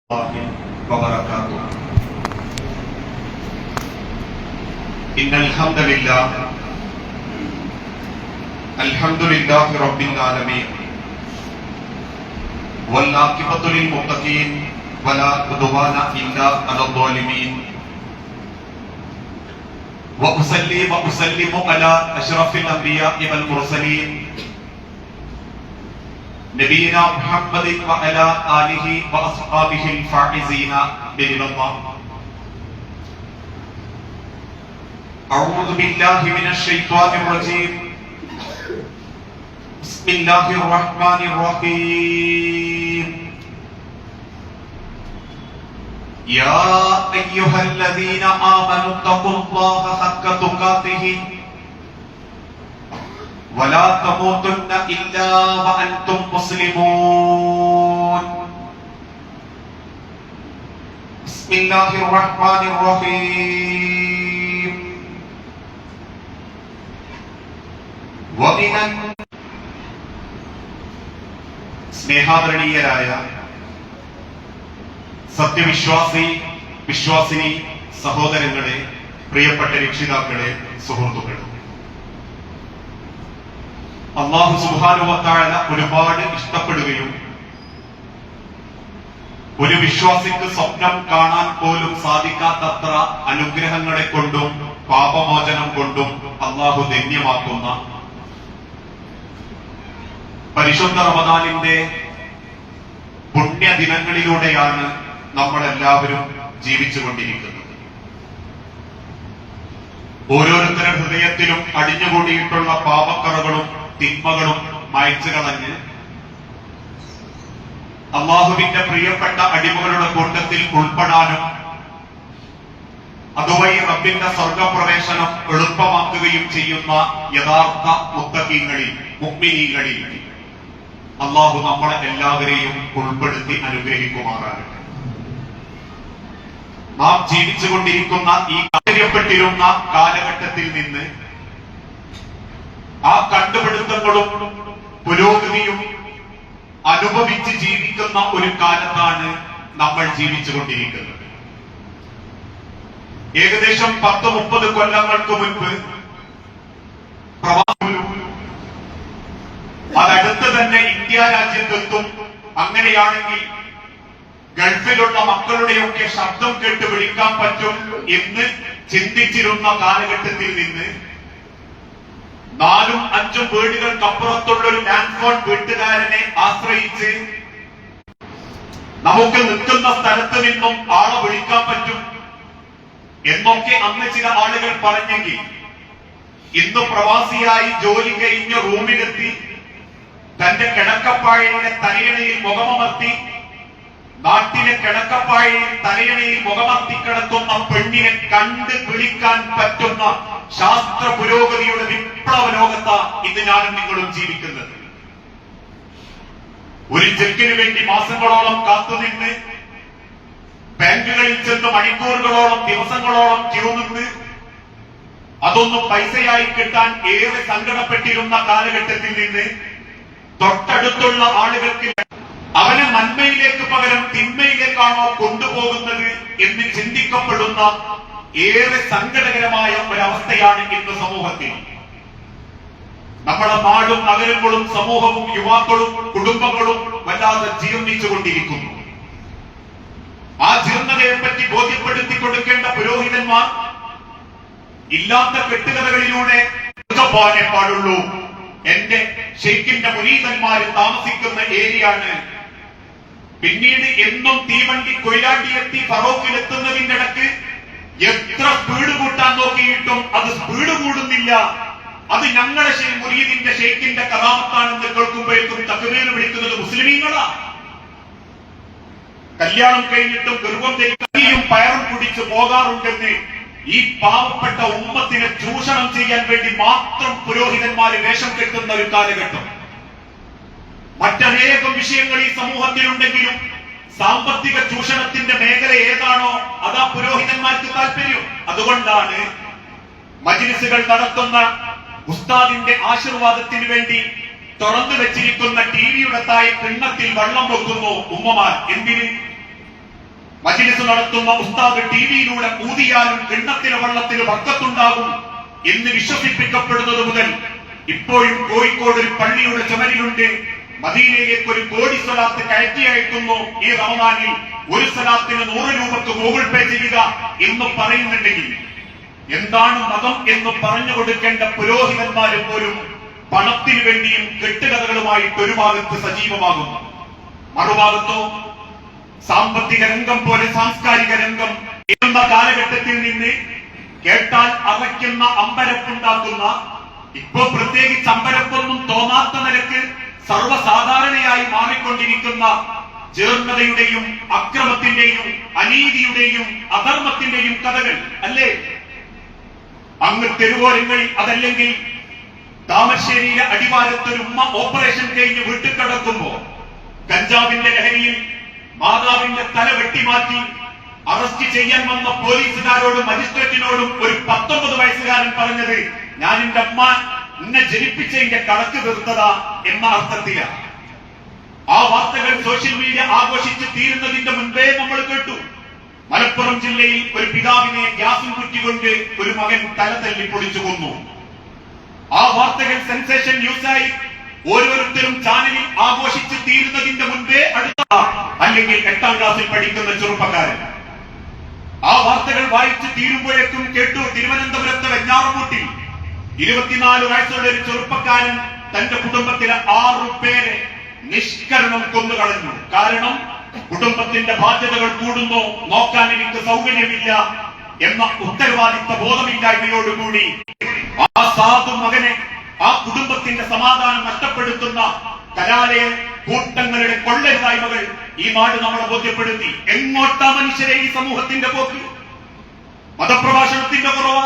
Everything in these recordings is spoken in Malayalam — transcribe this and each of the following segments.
وبركاته. إن الحمد لله رب العالمين والعاقبة للمتقين ولا عدوان إلا على الظالمين وأصلي وأسلم على أشرف الأنبياء والمرسلين نبينا محمد وعلى آله وأصحابه الفائزين برضا الله. أعوذ بالله من الشيطان الرجيم. بسم الله الرحمن الرحيم. يا أيها الذين آمنوا اتقوا الله حق تقاته ولا تموتن إلا وأنتم مسلمون. بسم الله الرحمن الرحيم. സ്നേഹാദരണീയരായ വിശ്വാസിനി സഹോദരങ്ങളെ, പ്രിയപ്പെട്ട രക്ഷിതാക്കളെ, സുഹൃത്തുക്കളെ, അല്ലാഹു സുബ്ഹാനഹു വ തആല ഒരുപാട് ഇഷ്ടപ്പെടുകയും ഒരു വിശ്വാസിക്ക് സ്വപ്നം കാണാൻ പോലും സാധിക്കാത്തത്ര അനുഗ്രഹങ്ങളെ കൊണ്ടും പാപമോചനം കൊണ്ടും അല്ലാഹു ധന്യമാക്കുന്ന പരിശുദ്ധ റമദാനിന്റെ പുണ്യദിനങ്ങളിലൂടെയാണ് നമ്മളെല്ലാവരും ജീവിച്ചുകൊണ്ടിരിക്കുന്നത്. ഓരോരുത്തരുടെ ഹൃദയത്തിലും അടിഞ്ഞുകൂടിയിട്ടുള്ള പാപക്കറകളും തിന്മകളും മായ്ച്ചു കളഞ്ഞ് അല്ലാഹുവിന്റെ പ്രിയപ്പെട്ട അടിമകളുടെ കൂട്ടത്തിൽ ഉൾപ്പെടാനും അതുവഴി റബ്ബിന്റെ സ്വർഗപ്രവേശനം എളുപ്പമാക്കുകയും ചെയ്യുന്ന യഥാർത്ഥ മുത്തഖീങ്ങളിൽ, മുഅ്മിനീങ്ങളിൽ അല്ലാഹു നമ്മളെ എല്ലാവരെയും ഉൾപ്പെടുത്തി അനുഗ്രഹിക്കുമാറാകട്ടെ. നാം ജീവിച്ചുകൊണ്ടിരിക്കുന്ന ഈ കാര്യപ്പെട്ടിരുന്ന കാലഘട്ടത്തിൽ നിന്ന് ആ കണ്ടുപിടുത്തങ്ങളും പുരോഗതിയും അനുഭവിച്ച് ജീവിക്കുന്ന ഒരു കാലത്താണ് നമ്മൾ ജീവിച്ചുകൊണ്ടിരിക്കുന്നത്. ഏകദേശം 10-30 കൊല്ലങ്ങൾക്ക് മുൻപ് അതടുത്ത് തന്നെ ഇന്ത്യ രാജ്യത്തെത്തും. അങ്ങനെയാണെങ്കിൽ ഗൾഫിലുള്ള മക്കളുടെയൊക്കെ ശബ്ദം കേട്ട് വിളിക്കാൻ പറ്റും എന്ന് ചിന്തിച്ചിരുന്ന കാലഘട്ടത്തിൽ നിന്ന് 4-5 വീടുകൾക്കപ്പുറത്തുള്ള ഒരു ലാൻഡ് ഫോൺ വീട്ടുകാരനെ ആശ്രയിച്ച് നമുക്ക് നിൽക്കുന്ന സ്ഥലത്ത് നിന്നും ആളെ വിളിക്കാൻ പറ്റും എന്നൊക്കെ അന്ന് ചില ആളുകൾ പറഞ്ഞെങ്കിൽ ഇന്ന് പ്രവാസിയായി ജോലി കഴിഞ്ഞ റൂമിലെത്തി തന്റെ കിടക്കപ്പായയുടെ തലയണയിൽ മുഖമമർത്തി നാട്ടിലെ കിടക്കപ്പായയിൽ തലയണയിൽ മുഖമർത്തി കിടക്കുന്ന പെണ്ണിനെ കണ്ട് വിളിക്കാൻ പറ്റുന്ന ശാസ്ത്ര പുരോഗതിയുടെ വിപ്ലവ ലോകത്താ ഇത് ഞാനും നിങ്ങളും ജീവിക്കുന്നത്. ഒരു ചെക്കിന് വേണ്ടി മാസങ്ങളോളം കാത്തുനിന്ന് ബാങ്കുകളിൽ ചെന്ന് മണിക്കൂറുകളോളം ദിവസങ്ങളോളം ക്യൂ നിന്ന് അതൊന്നും പൈസയായി കിട്ടാൻ ഏറെ സങ്കടപ്പെട്ടിരുന്ന കാലഘട്ടത്തിൽ നിന്ന് തൊട്ടടുത്തുള്ള ആളുകൾക്ക് അവനെ നന്മയിലേക്ക് പകരം തിന്മയിലേക്കാണോ കൊണ്ടുപോകുന്നത് എന്ന് ചിന്തിക്കപ്പെടുന്ന ഏറെ സങ്കടകരമായ ഒരവസ്ഥയാണ് ഇന്ന് സമൂഹത്തിൽ. നമ്മുടെ നാടും നഗരങ്ങളും സമൂഹവും യുവാക്കളും കുടുംബങ്ങളും വല്ലാതെ ജീർണിച്ചുകൊണ്ടിരിക്കുന്നു. ആ ജീർണതയെ പറ്റി ബോധ്യപ്പെടുത്തി കൊടുക്കേണ്ട പുരോഹിതന്മാർ ഇല്ലാത്ത കെട്ടുകഥകളിലൂടെ പാടുള്ളൂ. എന്റെ ഷെയ്ഖിന്റെ മുരീദന്മാര് താമസിക്കുന്ന ഏരിയയാണ്. പിന്നീട് എന്നും തീവണ്ടി കൊയിലാണ്ടിയെത്തി ഫറോക്കിലെത്തുന്നതിന്റെ ഇടക്ക് എത്ര സ്പീഡ് കൂട്ടാൻ നോക്കിയിട്ടും അത് സ്പീഡ് കൂടുന്നില്ല. അത് ഞങ്ങളുടെ മുരീദിന്റെ ഷെയ്ഖിന്റെ കറാമത്താണെന്ന് കേൾക്കുമ്പോഴേക്കും തക്ബീർ വിളിക്കുന്നത് മുസ്ലിമീങ്ങളാ. കല്യാണം കഴിഞ്ഞിട്ടും ഗർഭം ധരിക്കുകയും പയറും കുടിച്ച് പോകാറുണ്ടെന്ന് ഈ പാവപ്പെട്ട ഉമ്മത്തിനെ ചൂഷണം ചെയ്യാൻ വേണ്ടി മാത്രം പുരോഹിതന്മാര് വേഷം കെട്ടുന്ന ഒരു കാലഘട്ടം. മറ്റനേകം വിഷയങ്ങൾ ഈ സമൂഹത്തിലുണ്ടെങ്കിലും സാമ്പത്തിക ചൂഷണത്തിന്റെ മേഖല ഏതാണോ അതാ പുരോഹിതന്മാർക്ക് താല്പര്യം. അതുകൊണ്ടാണ് മജ്‌ലിസുകൾ നടത്തുന്ന ഉസ്താദിന്റെ ആശീർവാദത്തിന് വേണ്ടി തുറന്നു വെച്ചിരിക്കുന്ന ടിവിയുടെ താഴെ കിണ്ണത്തിൽ വെള്ളം വെക്കുന്നു ഉമ്മമാർ. എന്തിന്? മജ്‌ലിസ് നടത്തുന്ന ഉസ്താദ് ടിവിയിലൂടെ ഊതിയാലും കിണ്ണത്തിലെ വെള്ളത്തിന് വർക്കത്തുണ്ടാകും എന്ന് വിശ്വസിപ്പിക്കപ്പെടുന്നത് മുതൽ ഇപ്പോഴും കോഴിക്കോട് ഒരു പള്ളിയുടെ ചുമരിലുണ്ട്, മദീനയിലേക്ക് ഒരു കോടി സ്വലാത്ത് കയറ്റി അയക്കുന്നു, ഈ റമദാനിൽ ഒരു സ്വലാത്തിന് 100 രൂപക്ക് ഗൂഗിൾ പേ ചെയ്യുക എന്ന് പറയുന്നുണ്ടെങ്കിൽ എന്താണ് മതം എന്ന് പറഞ്ഞു കൊടുക്കേണ്ട പുരോഹിതന്മാരും പോലും പണത്തിനു വേണ്ടിയും കെട്ടുകഥകളുമായിട്ട് ഒരു ഭാഗത്ത് സജീവമാകുന്നു. മറുഭാഗത്തോ സാമ്പത്തിക രംഗം പോലെ സാംസ്കാരിക രംഗം എന്ന കാലഘട്ടത്തിൽ നിന്ന് കേട്ടാൽ അറയ്ക്കുന്ന അമ്പരപ്പുണ്ടാക്കുന്ന, ഇപ്പോ പ്രത്യേകിച്ച് അമ്പരപ്പൊന്നും തോന്നാത്ത നിലക്ക് സർവ്വസാധാരണയായി മാറിക്കൊണ്ടിരിക്കുന്ന ജീർണതയുടെയും അക്രമത്തിന്റെയും അനീതിയുടെയും അധർമ്മത്തിന്റെയും കഥകൾ അല്ലേ? അങ്ങ് തെരുവോരങ്ങളിൽ, അതല്ലെങ്കിൽ താമരശ്ശേരിയിലെ അടിവാരത്തൊരു ഉമ്മ ഓപ്പറേഷൻ കഴിഞ്ഞ് വീട്ടിൽ കിടക്കുമ്പോ കഞ്ചാവിന്റെ ലഹരിയിൽ മാതാവിന്റെ തല വെട്ടിമാറ്റി അറസ്റ്റ് ചെയ്യാൻ വന്ന പോലീസുകാരോടും മജിസ്ട്രേറ്റിനോടും ഒരു 19 വയസ്സുകാരൻ പറഞ്ഞത്, ഞാൻ എന്റെ അമ്മ എന്നെ ജനിപ്പിച്ചതിന്റെ കണക്ക് തീർത്തതാ എന്ന അർത്ഥത്തിലാണ്. ആ വാർത്തകൾ സോഷ്യൽ മീഡിയ ആഘോഷിച്ച് തീരുന്നതിന്റെ മുൻപേ നമ്മൾ കേട്ടു. മലപ്പുറം ജില്ലയിൽ ഒരു പിതാവിനെ ഗ്യാസും കുറ്റിക്കൊണ്ട് ഒരു മകൻ തല തല്ലി പൊളിച്ചു കൊന്നു. ആ വാർത്തകൾ സെൻസേഷൻ ന്യൂസായി ഓരോരുത്തരും ചാനലിൽ ആഘോഷിച്ച് തീരുന്നതിന്റെ മുൻപേ അടുത്ത, അല്ലെങ്കിൽ 8ാം ക്ലാസ്സിൽ പഠിക്കുന്ന ചെറുപ്പക്കാരൻ ആ വാർത്തകൾ വായിച്ച് തീരുമ്പോഴേക്കും കേട്ടു, തിരുവനന്തപുരത്തെ വെഞ്ഞാറമൂട്ടിൽ 24 വയസ്സുള്ള ഒരു ചെറുപ്പക്കാരൻ തന്റെ കുടുംബത്തിലെ 6 പേരെ നിഷ്കരണം കൊന്നുകളഞ്ഞു. കാരണം കുടുംബത്തിന്റെ ബാധ്യതകൾ കൂടുന്നു, നോക്കാൻ എനിക്ക് സൗകര്യമില്ല എന്ന ഉത്തരവാദിത്ത ബോധമില്ലായ്മയോടുകൂടി ആ സാധു മകനെ, ആ കുടുംബത്തിന്റെ സമാധാനം നഷ്ടപ്പെടുത്തുന്ന കലാലയ കൂട്ടങ്ങളുടെ കൊള്ളരുതായ്മകൾ ഈ നാട് നമ്മളെ ബോധ്യപ്പെടുത്തി. എങ്ങോട്ടാ മനുഷ്യരെ ഈ സമൂഹത്തിന്റെ പോക്ക്? മതപ്രഭാഷണത്തിന്റെ കുറവാ?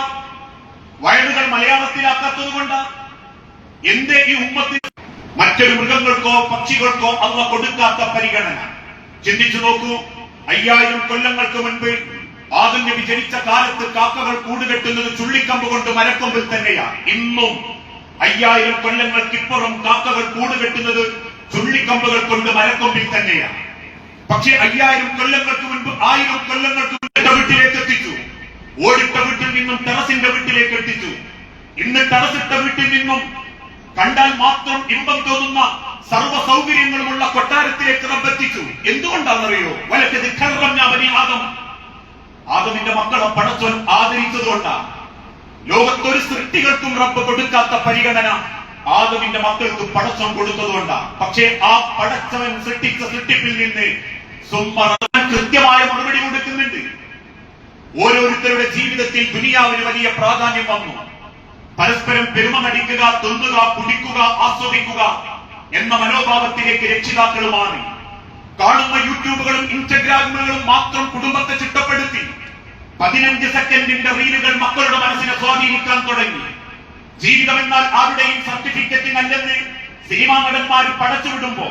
വയലുകൾ മലയാളത്തിലാക്കാത്തത് കൊണ്ടാ? എന്തേ ഈ ഉമ്മത്തിൽ മറ്റൊരു മൃഗങ്ങൾക്കോ പക്ഷികൾക്കോ അള്ള കൊടുക്കാത്ത പരിഗണന? ചിന്തിച്ചു നോക്കൂ. 5000 കൊല്ലങ്ങൾക്ക് മുൻപ് ആദം നബി ജനിച്ച കാലത്ത് കാക്കകൾ കൂടുകെട്ടുന്നത് ചുള്ളിക്കമ്പ് കൊണ്ട് മരക്കൊമ്പിൽ തന്നെയാണ്. ഇന്നും 5000 കൊല്ലങ്ങൾക്കിപ്പുറം കാക്കകൾ കൂടുകെട്ടുന്നത് ചുള്ളിക്കമ്പുകൾ കൊണ്ട് മരക്കൊമ്പിൽ തന്നെയാണ്. പക്ഷേ 5000 കൊല്ലങ്ങൾക്ക് മുൻപ് 1000 കൊല്ലങ്ങൾക്ക് മുൻപ് വീട്ടിലേക്ക് എത്തിച്ചു. ഓടിട്ട വീട്ടിൽ നിന്നും ടെറസിന്റെ വീട്ടിലേക്ക് എത്തിച്ചു. ഇന്ന് ടെറസിട്ട വീട്ടിൽ നിന്നും കണ്ടാൽ മാത്രം ഇമ്പം തോന്നുന്ന സർവ്വ സൗകര്യങ്ങളുമുള്ള കൊട്ടാരത്തിലേക്ക് റബ്ബെത്തിച്ചു. എന്തുകൊണ്ടാണെന്നറിയോ? വലക്കത് കർറംനാബനി ആദം, ആദമിന്റെ മക്കളെ പടച്ചോൻ ആദരിച്ചതുകൊണ്ടാണ്. ലോകത്തൊരു സൃഷ്ടികൾക്കും റബ്ബ് കൊടുക്കാത്ത പരിഗണന ആദമിന്റെ മക്കൾക്ക് പടച്ചോൻ കൊടുത്തതുകൊണ്ടാണ്. പക്ഷേ ആ പടച്ചവൻ സൃഷ്ടിച്ച സൃഷ്ടിപ്പിൽ നിന്ന് കൃത്യമായ മറുപടി കൊടുക്കുന്നുണ്ട്. ഓരോരുത്തരുടെ ജീവിതത്തിൽ ദുനിയാവിന് വലിയ പ്രാധാന്യം വന്നു. പരസ്പരം പെരുമ നടിക്കുക, തിന്നുക, കുടിക്കുക, ആസ്വദിക്കുക എന്ന മനോഭാവത്തിലേക്ക് രക്ഷിതാക്കൾ മാറി. കാണുന്ന യൂട്യൂബുകളും ഇൻസ്റ്റഗ്രാമുകളും മാത്രം കുടുംബത്തെ ചിട്ടപ്പെടുത്തി 15 സെക്കൻഡിന്റെ റീലുകൾ മക്കളുടെ മനസ്സിനെ സ്വാധീനിക്കാൻ തുടങ്ങി. ജീവിതമെന്നാൽ ആരുടെയും സർട്ടിഫിക്കറ്റിനല്ലെന്ന് സിനിമാ നടന്മാർ പടച്ചുവിടുമ്പോ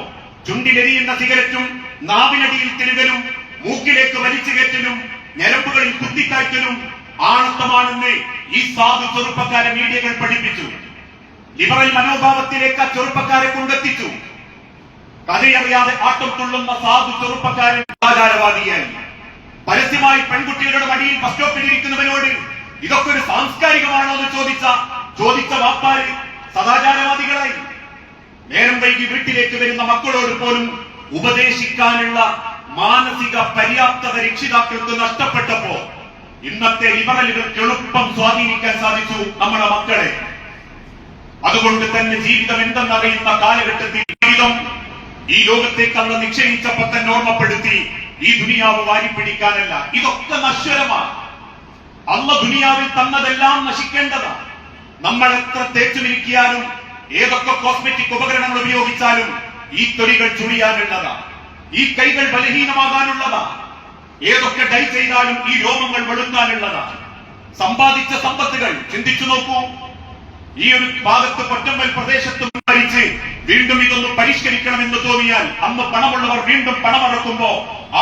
ചുണ്ടിലെരിയുന്ന സിഗരറ്റും നാവിനടിയിൽ തിരുകലും മൂക്കിലേക്ക് വലിച്ചു കയറ്റലും ഞരമ്പുകളിൽ കുത്തിക്കയറ്റലും ആണത്തമാണെന്ന് ഈ സാധു ചെറുപ്പക്കാരെ മീഡിയകൾ പഠിപ്പിച്ചു. ലിബറൽ മനോഭാവത്തിലേക്ക് ആ ചെറുപ്പക്കാരെ കൊണ്ടെത്തിച്ചു. കഥയറിയാതെ ആട്ടം തുള്ളുന്ന സാധു ചെറുപ്പക്കാരൻ ആചാരവാദിയായി. പരസ്യമായി പെൺകുട്ടികളുടെ മടിയിൽ ബസ് സ്റ്റോപ്പിലിരിക്കുന്നവനോട് ഇതൊക്കെ ഒരു സാംസ്കാരികമാണോ എന്ന് ചോദിച്ച വാപ്പാര് സദാചാരവാദികളായി. നേരം വൈകി വീട്ടിലേക്ക് വരുന്ന മക്കളോട് പോലും ഉപദേശിക്കാനുള്ള മാനസിക പര്യാപ്തത രക്ഷിതാക്കൾക്ക് നഷ്ടപ്പെട്ടപ്പോ ഇന്നത്തെ ലിബറലുകൾക്ക് എളുപ്പം സ്വാധീനിക്കാൻ സാധിച്ചു നമ്മുടെ മക്കളെ. അതുകൊണ്ട് തന്നെ ജീവിതം എന്തെന്നറിയുന്ന കാലഘട്ടത്തിൽ ജീവിതം ഈ ലോകത്തേക്കള്ള നിശ്ചയിച്ചപ്പോ തന്നെ ഓർമ്മപ്പെടുത്തി, ഈ ദുനിയാവ് വാരിപ്പിടിക്കാനല്ല, ഇതൊക്കെ നശ്വരമാണ്. അള്ള ദുനിയാവിൽ തന്നതെല്ലാം നശിക്കേണ്ടതാണ്. നമ്മൾ എത്ര തേച്ചു മിനുക്കിയാലും ഏതൊക്കെ കോസ്മെറ്റിക് ഉപകരണങ്ങൾ ഉപയോഗിച്ചാലും ഈ തൊലികൾ ചുളിയാനുള്ളതാണ്, ഈ കൈകൾ ബലഹീനമാകാനുള്ളതാണ്, ഏതൊക്കെ ഡൈ ചെയ്താലും ഈ രോമങ്ങൾ വെളുക്കാനുള്ളതാണ്. സമ്പാദിച്ച സമ്പത്തുകൾ ചിന്തിച്ചു നോക്കൂ. ഈ ഒരു ഭാഗത്ത് പൊറ്റമ്പൽ പ്രദേശത്ത് ഭരിച്ച് വീണ്ടും ഇതൊന്ന് പരിഷ്കരിക്കണമെന്ന് തോന്നിയാൽ അന്ന് പണമുള്ളവർ വീണ്ടും പണമടക്കുമ്പോ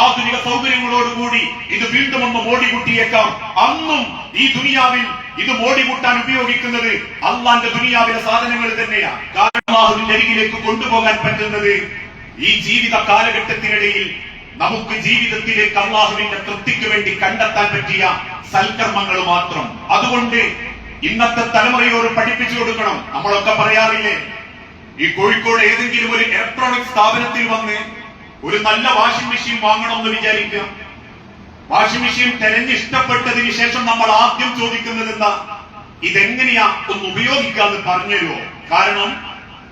ആധുനിക സൗകര്യങ്ങളോടുകൂടി ഇത് വീണ്ടും ഒന്ന് മോടികൂട്ടിയേക്കാം. അന്നും ഈ ദുനിയാവിൽ ഇത് മോടികൂട്ടാൻ ഉപയോഗിക്കുന്നത് അള്ളാന്റെ ദുനിയാവിലെ സാധനങ്ങൾ തന്നെയാണ്. കാരണം അള്ളാഹുവിന്റെ അരികിലേക്ക് കൊണ്ടുപോകാൻ പറ്റുന്നത് ഈ ജീവിത കാലഘട്ടത്തിനിടയിൽ നമുക്ക് ജീവിതത്തിലേക്ക് അള്ളാഹുവിന്റെ തൃപ്തിക്ക് വേണ്ടി കണ്ടെത്താൻ പറ്റിയ സൽക്കർമ്മങ്ങൾ മാത്രം. അതുകൊണ്ട് ഇന്നത്തെ തലമുറയോട് പഠിപ്പിച്ചു കൊടുക്കണം. നമ്മളൊക്കെ പറയാറില്ലേ, ഈ കോഴിക്കോട് ഏതെങ്കിലും ഒരു ഇലക്ട്രോണിക് സ്ഥാപനത്തിൽ വന്ന് ഒരു നല്ല വാഷിംഗ് മെഷീൻ വാങ്ങണമെന്ന് വിചാരിക്കുക. വാഷിംഗ് മെഷീൻ തെരഞ്ഞിഷ്ടപ്പെട്ടതിന് ശേഷം നമ്മൾ ആദ്യം ചോദിക്കുന്നത് എന്താ? ഇതെങ്ങനെയാ ഒന്ന് ഉപയോഗിക്കാന്ന് പറഞ്ഞുതരുമോ? കാരണം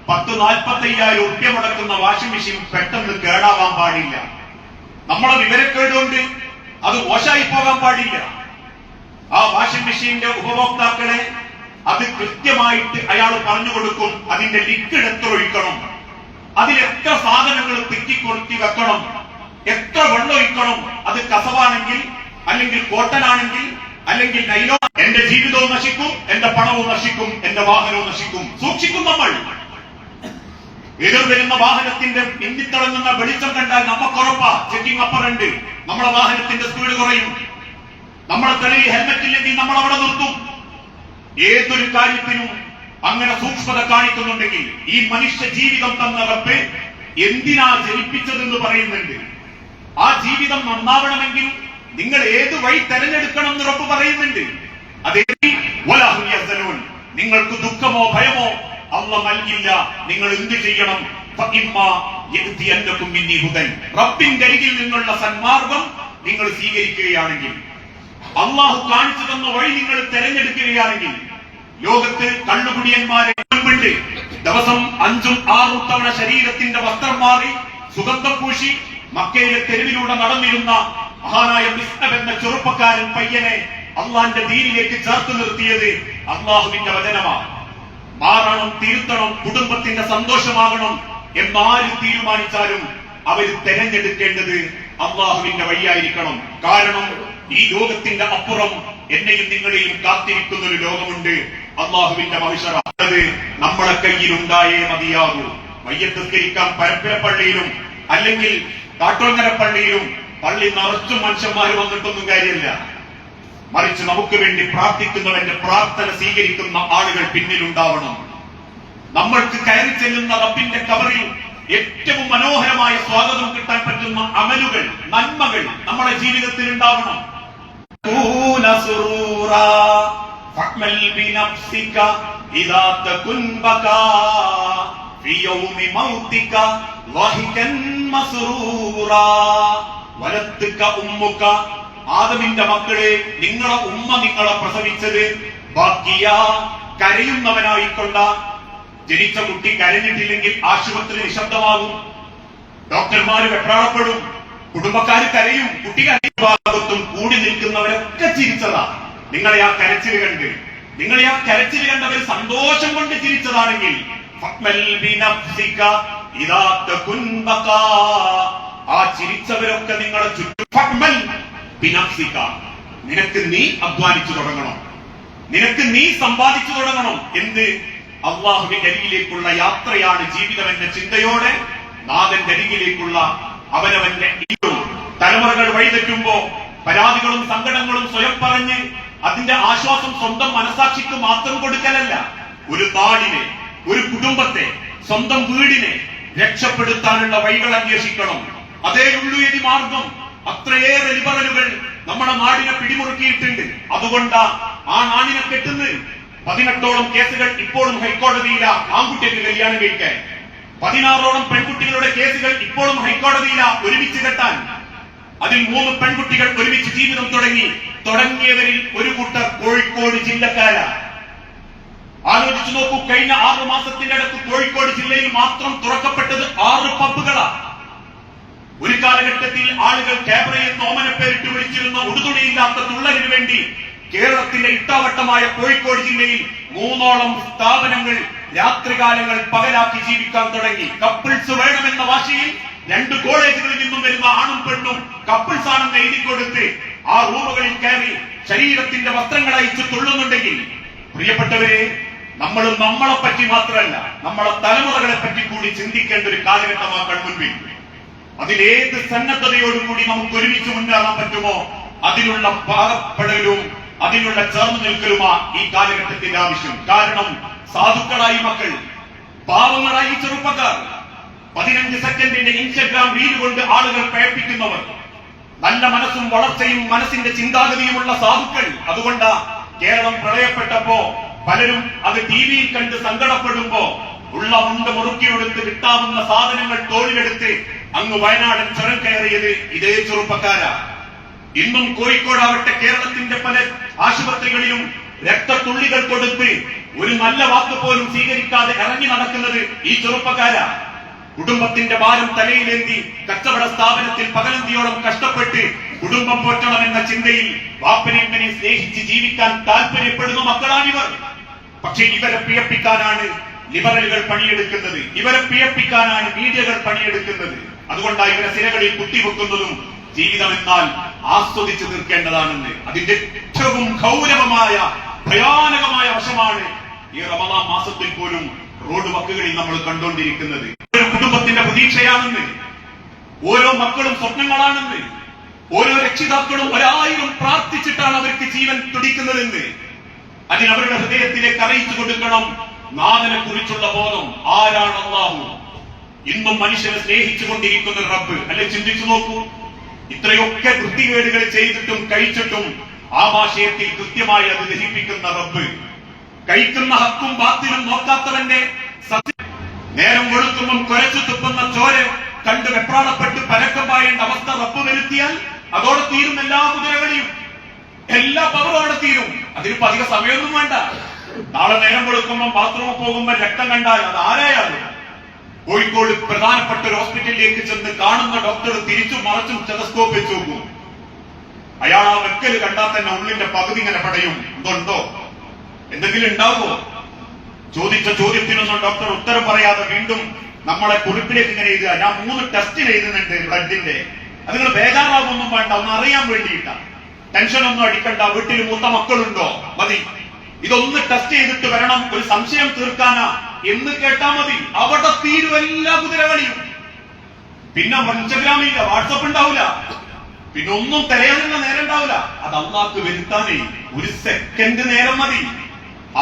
10-45,000 ഉറുപ്യ മുടക്കുന്ന വാഷിംഗ് മെഷീൻ പെട്ടെന്ന് കേടാവാൻ പാടില്ല. നമ്മളെ വിവരക്കേടുകൊണ്ട് അത് മോശമായി പോകാൻ പാടില്ല. ആ വാഷിംഗ് മെഷീന്റെ ഉപഭോക്താക്കളെ അത് കൃത്യമായിട്ട് അയാൾ പറഞ്ഞു കൊടുക്കും. അതിന്റെ ലിക്വിഡ് എത്ര ഒഴിക്കണം, അതിലെത്ര സാധനങ്ങൾ തിക്കിക്കൊടുത്തി വെക്കണം, എത്ര വെള്ളം ഒഴിക്കണം, അത് കസവാണെങ്കിൽ അല്ലെങ്കിൽ കോട്ടനാണെങ്കിൽ അല്ലെങ്കിൽ നൈലോൺ. എന്റെ ജീവിതവും നശിക്കും, എന്റെ പണവും നശിക്കും, എന്റെ വാഹനവും നശിക്കും. സൂക്ഷിക്കും നമ്മൾ. എതിർ വരുന്ന വാഹനത്തിന്റെ മിന്നിത്തിളങ്ങുന്ന വെളിച്ചം കണ്ടാൽ നമുക്കുറപ്പാ ചെക്കിംഗ് അപ്പറുണ്ട്, നമ്മുടെ വാഹനത്തിന്റെ സ്പീഡ് കുറയും. നമ്മളെ തലയിൽ ഹെൽമെറ്റ് ഇല്ലെങ്കിൽ നമ്മൾ അവിടെ നിർത്തും. ഏതൊരു കാര്യത്തിനും അങ്ങനെ സൂക്ഷ്മത കാണിക്കുന്നുണ്ടെങ്കിൽ ഈ മനുഷ്യ ജീവിതം തന്ന റബ്ബ് എന്തിനാ ജനിപ്പിച്ചതെന്ന് പറയുന്നുണ്ട്. ആ ജീവിതം നന്നാവണമെങ്കിൽ നിങ്ങൾ ഏത് വഴി തെരഞ്ഞെടുക്കണം എന്ന് റബ്ബ് പറയുന്നുണ്ട്. അതേ നിങ്ങൾക്ക് ദുഃഖമോ ഭയമോ അള്ളാഹ് നൽകില്ല. നിങ്ങൾ എന്ത് ചെയ്യണം? റബ്ബിന്റെ അരികിൽ നിന്നുള്ള സന്മാർഗം നിങ്ങൾ സ്വീകരിക്കുകയാണെങ്കിൽ, അള്ളാഹു കാണിച്ചു തന്ന വഴി നിങ്ങൾ തെരഞ്ഞെടുക്കുകയാണെങ്കിൽ, ലോകത്ത് കള്ളുകുടിയന്മാരെ മുൻപിട്ട് ദിവസം 5-6 തവണ ശരീരത്തിന്റെ വസ്ത്രം മാറി സുഗന്ധം പൂശി മക്കയിലെ തെരുവിലൂടെ നടന്നിരുന്ന മഹാനായ മിസ്അബ് എന്ന ചെറുപ്പക്കാരൻ പയ്യനെ അള്ളാന്റെ ദീനിലേക്ക് ചേർത്ത് നിർത്തിയത് അള്ളാഹുവിന്റെ വചനമാണ്. മാറണം, തിരുത്തണം, കുടുംബത്തിന്റെ സന്തോഷമാകണം എന്നാര് തീരുമാനിച്ചാലും അവർ തെരഞ്ഞെടുക്കേണ്ടത് അള്ളാഹുവിന്റെ വഴിയായിരിക്കണം. കാരണം ഈ ലോകത്തിന്റെ അപ്പുറം എന്നെയും നിങ്ങളെയും കാത്തിരിക്കുന്ന ഒരു ലോകമുണ്ട്. അള്ളാഹുവിന്റെ മഹിഷറ അത് നമ്മളെ കയ്യിലുണ്ടായേ മതിയാകൂ. മയ്യത്തസ്കരിക്കാൻ പരപ്പര പള്ളിയിലും അല്ലെങ്കിൽ കാട്ടോങ്ങര പള്ളിയിലും പള്ളി നിറച്ചും മനുഷ്യന്മാർ വന്നിട്ടൊന്നും കാര്യമില്ല. മറിച്ച് നമുക്ക് വേണ്ടി പ്രാർത്ഥിക്കുന്നവന്റെ പ്രാർത്ഥന സ്വീകരിക്കുന്ന ആളുകൾ പിന്നിലുണ്ടാവണം. നമ്മൾക്ക് കയറി ചെല്ലുന്ന റബ്ബിന്റെ ഖബറിൽ ഏറ്റവും മനോഹരമായ സ്വാഗതം കിട്ടാൻ പറ്റുന്ന അമലുകൾ, നന്മകൾ നമ്മുടെ ജീവിതത്തിൽ ഉണ്ടാവണം. ആദമിന്റെ മക്കളെ, നിങ്ങളെ ഉമ്മ നിങ്ങളെ പ്രസവിച്ചത് ബാക്കിയ കരയുന്നവനായിക്കൊണ്ട. ജനിച്ച കുട്ടി കരഞ്ഞിട്ടില്ലെങ്കിൽ ആശുപത്രി നിശബ്ദമാകും, ഡോക്ടർമാര് വെപ്രാളപ്പെടും, കുടുംബക്കാര് കരയും, കുട്ടികൾ ഭാഗത്തും കൂടി നിൽക്കുന്നവരൊക്കെ ചിരിച്ചതാ. നിങ്ങളെ ആ കരച്ചിൽ കണ്ട്, നിങ്ങളെ ആ കരച്ചിൽ കണ്ടവർ സന്തോഷം കൊണ്ട് ചിരിച്ചതാണെങ്കിൽ ആ ചിരിച്ചവരൊക്കെ നിങ്ങളെ ചുറ്റും നിനക്ക് നീ അധ്വാനിച്ചു തുടങ്ങണം, നിനക്ക് നീ സമ്പാദിച്ചു തുടങ്ങണം. എന്ത്? അള്ളാഹുവിന്റെ അരികിലേക്കുള്ള യാത്രയാണ് ജീവിതം എന്ന ചിന്തയോടെ നാഥന്റെ അരികിലേക്കുള്ള അവനവന്റെ തലമുറകൾ വഴിതെറ്റുമ്പോ പരാതികളും സങ്കടങ്ങളും സ്വയം പറഞ്ഞ് അതിന്റെ ആശ്വാസം സ്വന്തം മനസാക്ഷിക്ക് മാത്രം കൊടുക്കലല്ല, ഒരു നാടിനെ, ഒരു കുടുംബത്തെ, സ്വന്തം വീടിനെ രക്ഷപ്പെടുത്താനുള്ള വഴികൾ അന്വേഷിക്കണം. അതേ ഉള്ളൂ ഈ മാർഗം. അത്രയേറെ ലിബറലുകൾ നമ്മുടെ നാടിനെ പിടിമുറുക്കിയിട്ടുണ്ട്. അതുകൊണ്ടാ ആ നാടിനെ കെട്ടുന്നത്. 18ഓളം കേസുകൾ ഇപ്പോഴും ഹൈക്കോടതിയില ആൺകുട്ടിക്ക് കല്യാണം കഴിക്കാൻ. 16ഓളം പെൺകുട്ടികളുടെ കേസുകൾ ഇപ്പോഴും ഹൈക്കോടതിയില ഒരുമിച്ച് കെട്ടാൻ. അതിൽ 3 പെൺകുട്ടികൾ ഒരുമിച്ച് ജീവിതം തുടങ്ങിയവരിൽ ഒരു കൂട്ടർ കോഴിക്കോട് ജില്ലക്കാരാ. ആലോചിച്ചു നോക്കൂ, കഴിഞ്ഞ 6 മാസത്തിന്റെ അടുത്ത് കോഴിക്കോട് ജില്ലയിൽ മാത്രം തുറക്കപ്പെട്ടത് 6 പബ്ബുകളാ. ഒരു കാലഘട്ടത്തിൽ ആളുകൾ ക്യാബ്രയെന്ന് ഓമനപ്പേരിട്ട് വിളിച്ചിരുന്ന ഉടുതുണിയില്ലാത്ത തുള്ളലിന് വേണ്ടി കേരളത്തിന്റെ ഇട്ടാവട്ടമായ കോഴിക്കോട് ജില്ലയിൽ 3ഓളം സ്ഥാപനങ്ങൾ രാത്രികാലങ്ങൾ പകലാക്കി ജീവിക്കാൻ തുടങ്ങി. കപ്പിൾസ് വേണമെന്ന വാശിയിൽ 2 കോളേജുകളിൽ നിന്നും വരുന്ന ആണും പെണ്ണും കപ്പിൾസ് ആണെന്ന് എഴുതി കൊടുത്ത് ആ റൂമുകളിൽ കയറി ശരീരത്തിന്റെ വസ്ത്രങ്ങൾ അയച്ച് തുള്ളുന്നുണ്ടെങ്കിൽ, പ്രിയപ്പെട്ടവരെ, നമ്മൾ നമ്മളെ പറ്റി മാത്രമല്ല നമ്മളെ തലമുറകളെ പറ്റി കൂടി ചിന്തിക്കേണ്ട ഒരു കാലഘട്ടമാക്കാൻ മുൻപിൽ. അതിലേത് സന്നദ്ധതയോടുകൂടി നമുക്ക് ഒരുമിച്ച് മുന്നേറാൻ പറ്റുമോ അതിനുള്ള പാകപ്പെടലും അതിനുള്ള ചേർന്ന് നിൽക്കലുമാ ഈ കാലഘട്ടത്തിന്റെ ആവശ്യം. കാരണം സാധുക്കളായി മക്കൾ, പാവങ്ങളായി ചെറുപ്പക്കാർ, 15 സെക്കൻഡിന്റെ ഇൻസ്റ്റഗ്രാം റീൽ കൊണ്ട് ആളുകൾ പേപ്പിക്കുന്നവർ, നല്ല മനസ്സും വളർച്ചയും മനസ്സിന്റെ ചിന്താഗതിയുമുള്ള സാധുക്കൾ. അതുകൊണ്ട് കേരളം പ്രളയപ്പെട്ടപ്പോ പലരും അത് ടിവിയിൽ കണ്ട് സങ്കടപ്പെടുമ്പോ ഉള്ള മുണ്ട് മുറുക്കിയെടുത്ത് കിട്ടാവുന്ന സാധനങ്ങൾ തോളിലെടുത്ത് അങ്ങ് വയനാടൻ ചുരം കയറിയത് ഇതേ ചെറുപ്പക്കാരാ. ഇന്നും കോഴിക്കോടാവട്ടെ കേരളത്തിന്റെ പല ആശുപത്രികളിലും രക്തത്തുള്ളികൾ കൊടുത്ത് ഒരു നല്ല വാക്ക് പോലും സ്വീകരിക്കാതെ ഇറങ്ങി നടക്കുന്നത് ഈ ചെറുപ്പക്കാരാ. കുടുംബത്തിന്റെ ഭാരം തലയിലേന്തി കച്ചവട സ്ഥാപനത്തിൽ പകലന്തിയോളം കഷ്ടപ്പെട്ട് കുടുംബം പോറ്റണമെന്ന ചിന്തയിൽ വാപ്പനെങ്ങനെ സ്നേഹിച്ച് ജീവിക്കാൻ താല്പര്യപ്പെടുന്ന മക്കളാണിവർ. പക്ഷെ ഇവരെ പിഴപ്പിക്കാനാണ് ലിബറലുകൾ പണിയെടുക്കുന്നത്, ഇവരെ പിഴപ്പിക്കാനാണ് മീഡിയകൾ പണിയെടുക്കുന്നത്. അതുകൊണ്ടാണ് ഇവരെ സിരകളിൽ കുത്തിവെക്കുന്നതും ജീവിതം എന്നാൽ ആസ്വദിച്ചു തീർക്കേണ്ടതാണെന്ന്. അതിന്റെ ഏറ്റവും ഗൗരവമായ ഭയാനകമായ വശമാണ് ഈ റമദാൻ മാസത്തിൽ പോലും റോഡ് വക്കുകളിൽ നമ്മൾ കണ്ടുകൊണ്ടിരിക്കുന്നത്. ഒരു കുടുംബത്തിന്റെ പ്രതീക്ഷയാണെന്ന്, ഓരോ മക്കളും സ്വപ്നങ്ങളാണെന്ന്, ഓരോ രക്ഷിതാക്കളും 1000 പ്രാർത്ഥിച്ചിട്ടാണ് അവർക്ക് ജീവൻ തുടിക്കുന്നതെന്ന്. അതിനവരുടെ ഹൃദയത്തിലേക്ക് അറിയിച്ചു കൊടുക്കണം നാഥനെ കുറിച്ചുള്ള ബോധം. ആരാണ് അല്ലാഹു? ഇന്നും മനുഷ്യനെ സ്നേഹിച്ചു കൊണ്ടിരിക്കുന്ന റബ്ബ് അല്ലെ? ചിന്തിച്ചു നോക്കൂ. ഇത്രയൊക്കെ വൃത്തികേടുകൾ ചെയ്തിട്ടും കഴിച്ചിട്ടും ആമാശയത്തിൽ കൃത്യമായി അത് ദഹിപ്പിക്കുന്ന റബ്ബ്, കഴിക്കുന്ന ഹക്കും ബാത്തിലും നോക്കാത്തവന്റെ നേരം വെളുക്കുമ്പം കുരച്ചു തുപ്പുന്ന ചോര കണ്ട് വെപ്രാളപ്പെട്ട് പരക്കം പായേണ്ട അവസ്ഥ റബ്ബ് വരുത്തിയാൽ അതോടെ തീരും എല്ലാ കുതിരകളെയും, എല്ലാ പവറും അവിടെ തീരും. അതിനിപ്പോ അധിക സമയമൊന്നും വേണ്ട. നാളെ നേരം വെളുക്കുമ്പം ബാത്റൂമിൽ പോകുമ്പോൾ രക്തം കണ്ടാൽ അത് ആരായാലും കോഴിക്കോട് പ്രധാനപ്പെട്ട ഒരു ഹോസ്പിറ്റലിലേക്ക് ചെന്ന് കാണുന്ന ഡോക്ടർ തിരിച്ചും മറച്ചും ടെലസ്കോപ്പ് വെച്ച് നോക്കും. അയാൾ ആ വെക്കല് കണ്ടാൽ തന്നെ ഉള്ളിന്റെ പകുതി ഇങ്ങനെ പടയും. ഇതുണ്ടോ, എന്തെങ്കിലും ഉണ്ടാവോ? ചോദിച്ച ചോദ്യത്തിനൊന്നും ഡോക്ടർ ഉത്തരം പറയാതെ വീണ്ടും നമ്മളെ കുറിപ്പിലേക്ക് ഇങ്ങനെ എഴുതുക. ഞാൻ 3 ടെസ്റ്റ് എഴുതുന്നുണ്ട് ബ്ലഡിന്റെ. അത് നിങ്ങൾ ബേജാറാവൊന്നും വേണ്ട, ഒന്ന് അറിയാൻ വേണ്ടിയിട്ടാ. ടെൻഷനൊന്നും അടിക്കണ്ട. വീട്ടിൽ മൂത്ത മക്കളുണ്ടോ? മതി. ഇതൊന്ന് ടെസ്റ്റ് ചെയ്തിട്ട് വരണം, ഒരു സംശയം തീർക്കാനാ എന്ന് കേട്ടാ മതി. അവിടെ തീരും എല്ലാ കുതിരകളിയും. പിന്നെ ഇൻസ്റ്റഗ്രാമില്ല, വാട്സപ്പ് ഉണ്ടാവില്ല, പിന്നെ ഒന്നും തിരയാനുള്ള നേരം ഉണ്ടാവില്ല. അത് അള്ളാഹ്ക്ക് വരുത്താനേ 1 സെക്കൻഡ് നേരം മതി.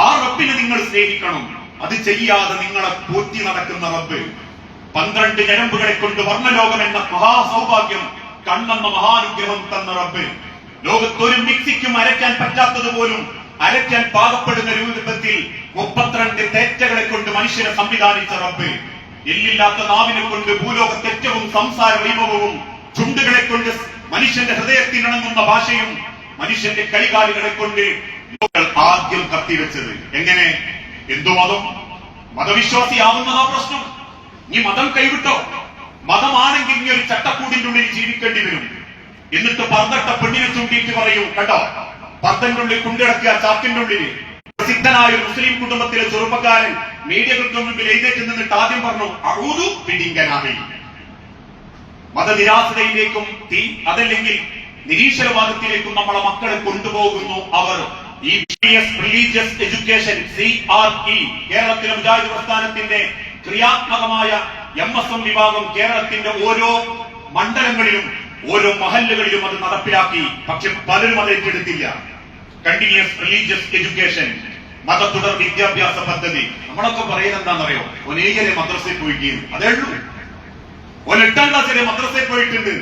ആ റബ്ബിനെ നിങ്ങൾ സ്നേഹിക്കണം. അത് ചെയ്യാതെ നിങ്ങളെ പോറ്റി നടക്കുന്ന റബ്ബ്, 12 ഞരമ്പുകളെ കൊണ്ട് വർണ്ണലോകം എന്ന മഹാസൗഭാഗ്യം കണ്ണെന്ന മഹാനുഗ്രഹം തന്ന റബ്ബ്, ലോകത്തൊരു മിക്സിക്കും അരയ്ക്കാൻ പറ്റാത്തത് പോലും അരയ്ക്കാൻ പാകപ്പെടുന്ന രൂപത്തിൽ 32 തേറ്റകളെ കൊണ്ട് മനുഷ്യനെ സംവിധാനിച്ച റബ്ബ്, എല്ലില്ലാത്ത നാവിനെ കൊണ്ട് ഭൂലോകത്തെ ഏറ്റവും സംസാര വൈഭവവും, ചുണ്ടുകളെ കൊണ്ട് മനുഷ്യന്റെ ഹൃദയത്തിനിണങ്ങുന്ന ഭാഷയും, മനുഷ്യന്റെ കൈകാലുകളെ കൊണ്ട് ആദ്യം കത്തിവെച്ചത്. എങ്ങനെ? എന്തു മതം? മതവിശ്വാസിയാവുന്നതാ പ്രശ്നം. നീ മതം കൈവിട്ടോ? മതമാണെങ്കിൽ നീ ഒരു ചട്ടക്കൂടിന്റെ ഉള്ളിൽ ജീവിക്കേണ്ടി വരും. എന്നിട്ട് പർദ്ദട്ട പെണ്ണിനെ ചൂണ്ടിയിട്ട് പറയൂ, കേട്ടോ, പർദ്ദന്റെ ഉള്ളിൽ കൊണ്ടിടക്കുക, ചാക്കിന്റെ ഉള്ളിൽ. പ്രസിദ്ധനായ ഒരു മുസ്ലിം കുടുംബത്തിലെ ചെറുപ്പക്കാരൻ മീഡിയകൾക്ക് മുമ്പിൽ എഴുന്നേറ്റ് നിന്നിട്ട് ആദ്യം പറഞ്ഞു, അഊദു ബിദിങ്കനാഹി. മതനിരാസതയിലേക്കും അതല്ലെങ്കിൽ നിരീശ്വരവാദത്തിലേക്കും നമ്മളെ മക്കളെ കൊണ്ടുപോകുന്നു അവർ. ഈ റിലീജിയസ് എഡ്യൂക്കേഷൻ CRE കേരളത്തിലെ മുജാഹിദ് പ്രസ്ഥാനത്തിന്റെ ക്രിയാത്മകമായ MSM വിഭാഗം കേരളത്തിന്റെ ഓരോ മണ്ഡലങ്ങളിലും ഓരോ മഹല്ലുകളിലും അത് നടപ്പിലാക്കി. പക്ഷെ പലരും അത് ഏറ്റെടുത്തില്ല. കണ്ടിന്യൂസ് റിലീജിയസ് എഡ്യൂക്കേഷൻ, മത തുടർ വിദ്യാഭ്യാസ പദ്ധതി. നമ്മളൊക്കെ പറയുന്നത് എന്താണെന്നറിയോ? ഒനേകരെ മദ്രസയിൽ പോയിക്കുന്നു, അതേ ഉള്ളൂ. 8ാം ക്ലാസ്സിലെ മദ്രസയിൽ പോയിട്ടുണ്ട്.